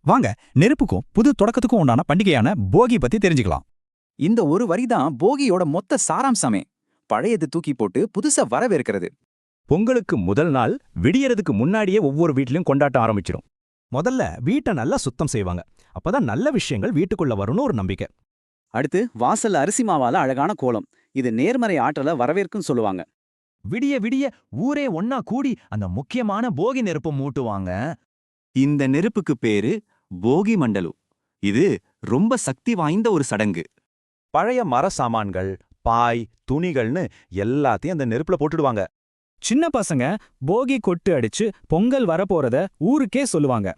வாங்க, நெருப்புக்கும் புது தொடக்கத்துக்கும் உண்டான பண்டிகையான போகி பத்தி தெரிஞ்சுக்கலாம். இந்த ஒரு வரிதான் போகியோட மொத்த சாராம்சமே. பழையது தூக்கி போட்டு புதுசா வரவேற்கிறது. பொங்கலுக்கு முதல் நாள் விடியறதுக்கு முன்னாடியே ஒவ்வொரு வீட்லயும் கொண்டாட்டம் ஆரம்பிச்சிடும். முதல்ல வீட்டை நல்லா சுத்தம் செய்வாங்க. அப்பதான் நல்ல விஷயங்கள் வீட்டுக்குள்ள வரும்னு ஒரு நம்பிக்கை. அடுத்து வாசல்ல அரிசி மாவால அழகான கோலம். இது நேர்மறை ஆற்றல வரவேற்கும் சொல்லுவாங்க. விடிய விடிய ஊரே ஒன்னா கூடி அந்த முக்கியமான போகி நெருப்பு மூட்டுவாங்க. இந்த நெருப்புக்கு பேரு போகி மண்டலு. இது ரொம்ப சக்தி வாய்ந்த ஒரு சடங்கு. பழைய மர சாமான்கள், பாய், துணிகள்னு எல்லாத்தையும் அந்த நெருப்புல போட்டுடுவாங்க. சின்ன பசங்க போகி கொட்டு அடிச்சு பொங்கல் வரப்போறத ஊருக்கே சொல்லுவாங்க.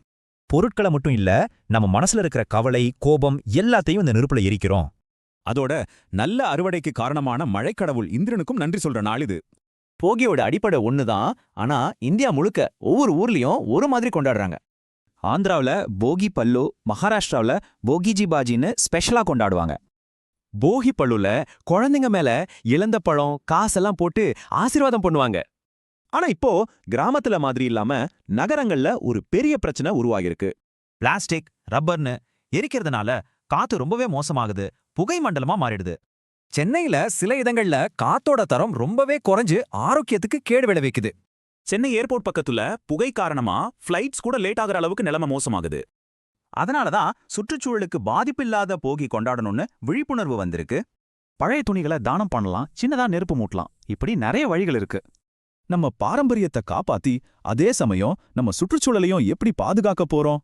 பொருட்களை மட்டும் இல்ல, நம்ம மனசுல இருக்கிற கவலை, கோபம் எல்லாத்தையும் இந்த நெருப்புல எரிக்கிறோம். அதோட நல்ல அறுவடைக்கு காரணமான மழைக்கடவுள் இந்திரனுக்கும் நன்றி சொல்ற நாள் இது. போகியோட அடிப்படை ஒண்ணுதான், ஆனா இந்தியா முழுக்க ஒவ்வொரு ஊர்லயும் ஒரு மாதிரி கொண்டாடுறாங்க. ஆந்திராவுல போகி பல்லு, மகாராஷ்டிராவுல போகிஜி பாஜின்னு ஸ்பெஷலா கொண்டாடுவாங்க. போகி பள்ளுல குழந்தைங்க மேல இழந்த பழம், காசெல்லாம் போட்டு ஆசீர்வாதம் பண்ணுவாங்க. ஆனா இப்போ கிராமத்துல மாதிரி இல்லாம நகரங்கள்ல ஒரு பெரிய பிரச்சனை உருவாகிருக்கு. பிளாஸ்டிக், ரப்பர்னு எரிக்கிறதுனால காத்து ரொம்பவே மோசமாகுது, புகை மண்டலமா மாறிடுது. சென்னையில சில இடங்கள்ல காத்தோட தரம் ரொம்பவே குறைஞ்சு ஆரோக்கியத்துக்கு கேடு விளைவிக்குது. சென்னை ஏர்போர்ட் பக்கத்துல புகை காரணமா ஃப்ளைட்ஸ் கூட லேட் ஆகிற அளவுக்கு நிலைமை மோசமாகுது. அதனாலதான் சுற்றுச்சூழலுக்கு பாதிப்பில்லாத போகி கொண்டாடணும்னு விழிப்புணர்வு வந்திருக்கு. பழைய துணிகளை தானம் பண்ணலாம், சின்னதா நெருப்பு மூட்டலாம். இப்படி நிறைய வழிகள் இருக்கு. நம்ம பாரம்பரியத்தை காப்பாத்தி அதே சமயம் நம்ம சுற்றுச்சூழலையும் எப்படி பாதுகாக்க போறோம்?